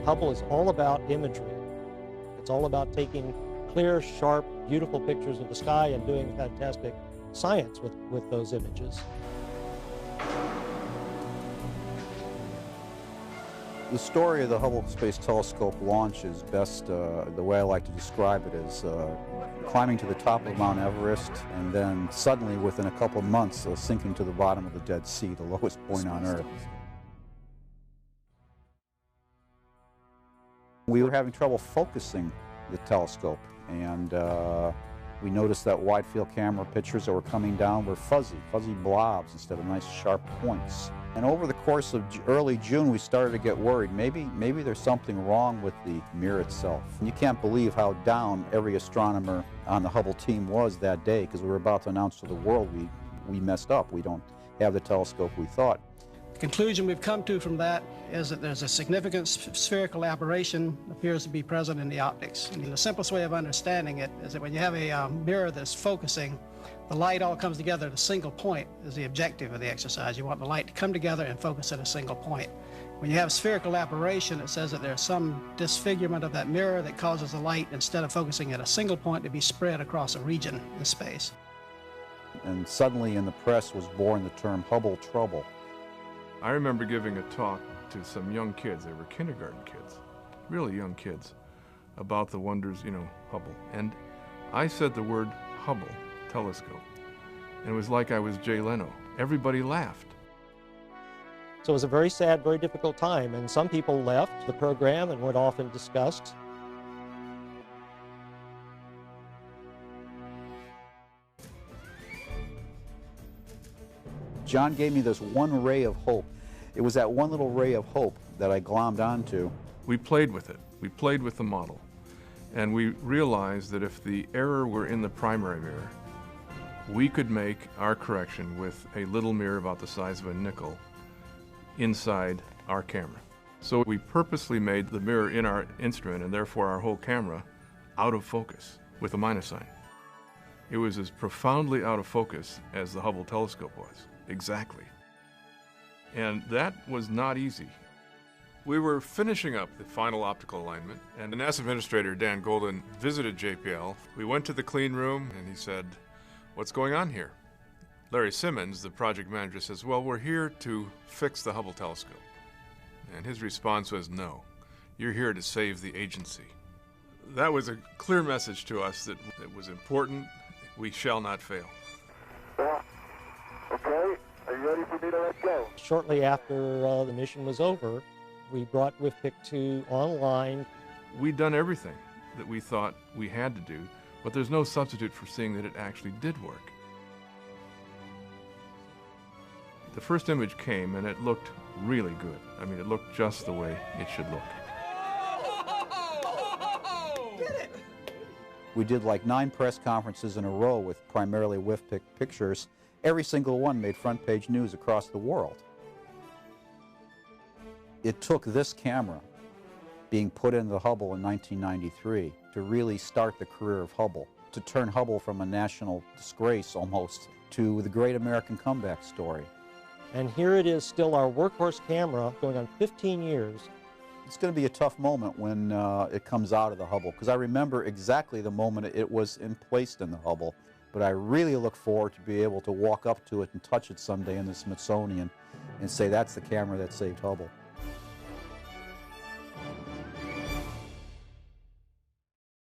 Hubble is all about imagery. It's all about taking clear, sharp, beautiful pictures of the sky and doing fantastic science with those images. The story of the Hubble Space Telescope launch is best, the way I like to describe it is climbing to the top of Mount Everest and then suddenly within a couple of months sinking to the bottom of the Dead Sea, the lowest point on Earth. We were having trouble focusing the telescope, and we noticed that wide field camera pictures that were coming down were fuzzy blobs instead of nice sharp points. And over the course of early June, we started to get worried. Maybe there's something wrong with the mirror itself. And you can't believe how down every astronomer on the Hubble team was that day, because we were about to announce to the world we messed up. We don't have the telescope we thought. The conclusion we've come to from that is that there's a significant spherical aberration appears to be present in the optics. And the simplest way of understanding it is that when you have a mirror that's focusing, the light all comes together at a single point is the objective of the exercise. You want the light to come together and focus at a single point. When you have spherical aberration, it says that there's some disfigurement of that mirror that causes the light, instead of focusing at a single point, to be spread across a region in space. And suddenly in the press was born the term Hubble trouble. I remember giving a talk to some young kids, they were kindergarten kids, really young kids, about the wonders, Hubble. And I said the word Hubble telescope, and it was like I was Jay Leno. Everybody laughed. So it was a very sad, very difficult time, and some people left the program and went off in disgust. John gave me this one ray of hope. It was that one little ray of hope that I glommed onto. We played with it. We played with the model. And we realized that if the error were in the primary mirror, we could make our correction with a little mirror about the size of a nickel inside our camera. So we purposely made the mirror in our instrument, and therefore our whole camera, out of focus with a minus sign. It was as profoundly out of focus as the Hubble telescope was. Exactly. And that was not easy. We were finishing up the final optical alignment, and the NASA administrator, Dan Golden, visited JPL. We went to the clean room, and he said, "What's going on here?" Larry Simmons, the project manager, says, "Well, we're here to fix the Hubble telescope." And his response was, "No, you're here to save the agency." That was a clear message to us that it was important. We shall not fail. Okay, are you ready for me to let go? Shortly after the mission was over, we brought WIFPIC 2 online. We'd done everything that we thought we had to do, but there's no substitute for seeing that it actually did work. The first image came and it looked really good. I mean, it looked just the way it should look. We did like 9 press conferences in a row with primarily WIFPIC pictures. Every single one made front page news across the world. It took this camera being put into the Hubble in 1993 to really start the career of Hubble, to turn Hubble from a national disgrace almost to the great American comeback story. And here it is, still our workhorse camera, going on 15 years. It's going to be a tough moment when it comes out of the Hubble, because I remember exactly the moment it was placed in the Hubble. But I really look forward to be able to walk up to it and touch it someday in the Smithsonian and say that's the camera that saved Hubble.